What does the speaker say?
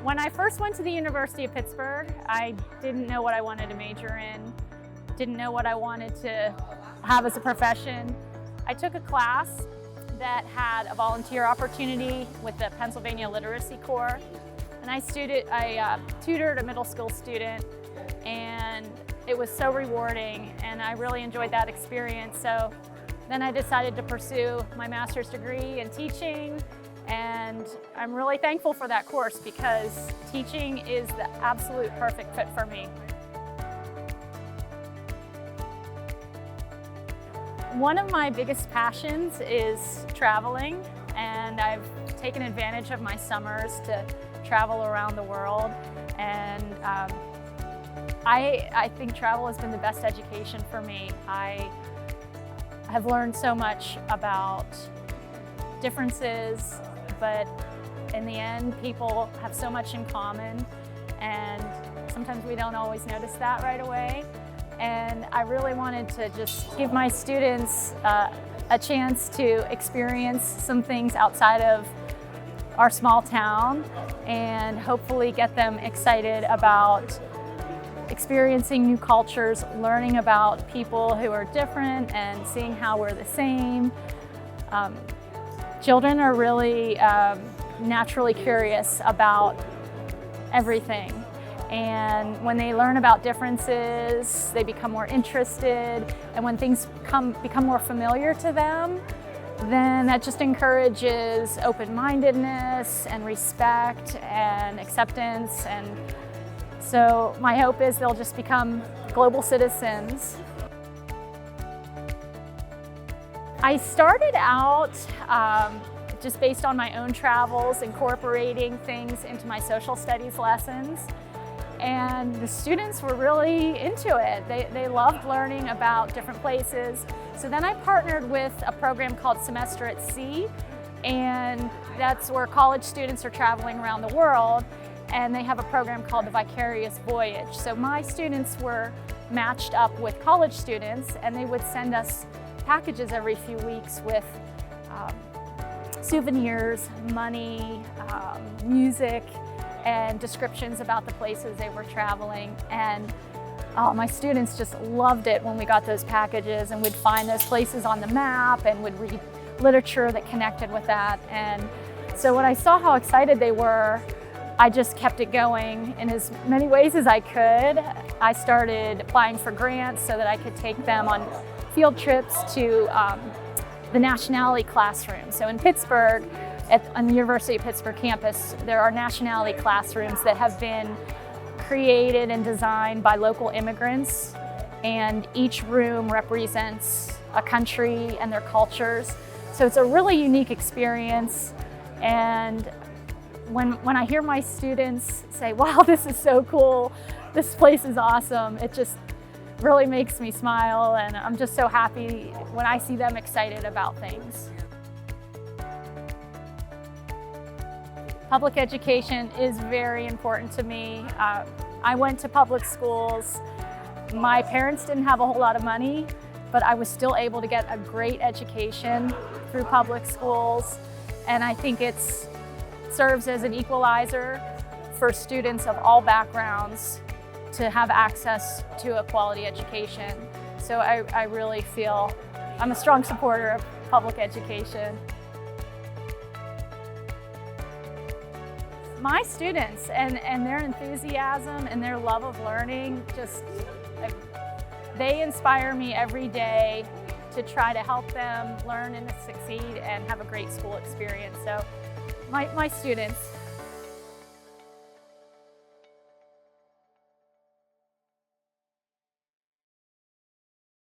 When I first went to the University of Pittsburgh, I didn't know what I wanted to major in, didn't know what I wanted to have as a profession. I took a class that had a volunteer opportunity with the Pennsylvania Literacy Corps, and I tutored a middle school student, and it was so rewarding, and I really enjoyed that experience. So then I decided to pursue my master's degree in teaching, and I'm really thankful for that course because teaching is the absolute perfect fit for me. One of my biggest passions is traveling, and I've taken advantage of my summers to travel around the world, and I think travel has been the best education for me. I have learned so much about differences, but in the end, people have so much in common, and sometimes we don't always notice that right away. And I really wanted to just give my students a chance to experience some things outside of our small town and hopefully get them excited about experiencing new cultures, learning about people who are different and seeing how we're the same. Children are really naturally curious about everything. And when they learn about differences, they become more interested. And when things become more familiar to them, then that just encourages open-mindedness and respect and acceptance. And so my hope is they'll just become global citizens. I started out just based on my own travels, incorporating things into my social studies lessons. And the students were really into it. They loved learning about different places. So then I partnered with a program called Semester at Sea, and that's where college students are traveling around the world, and they have a program called the Vicarious Voyage. So my students were matched up with college students, and they would send us packages every few weeks with souvenirs, money, music, and descriptions about the places they were traveling. And my students just loved it when we got those packages, and we'd find those places on the map and would read literature that connected with that. And so when I saw how excited they were, I just kept it going in as many ways as I could. I started applying for grants so that I could take them on field trips to the nationality classroom. So in Pittsburgh, on the University of Pittsburgh campus, there are nationality classrooms that have been created and designed by local immigrants, and each room represents a country and their cultures. So it's a really unique experience, and when I hear my students say, "Wow, this is so cool, this place is awesome," it just really makes me smile, and I'm just so happy when I see them excited about things. Public education is very important to me. I went to public schools. My parents didn't have a whole lot of money, but I was still able to get a great education through public schools. And I think it serves as an equalizer for students of all backgrounds to have access to a quality education. So I really feel I'm a strong supporter of public education. My students and their enthusiasm and their love of learning, they inspire me every day to try to help them learn and succeed and have a great school experience. So my students,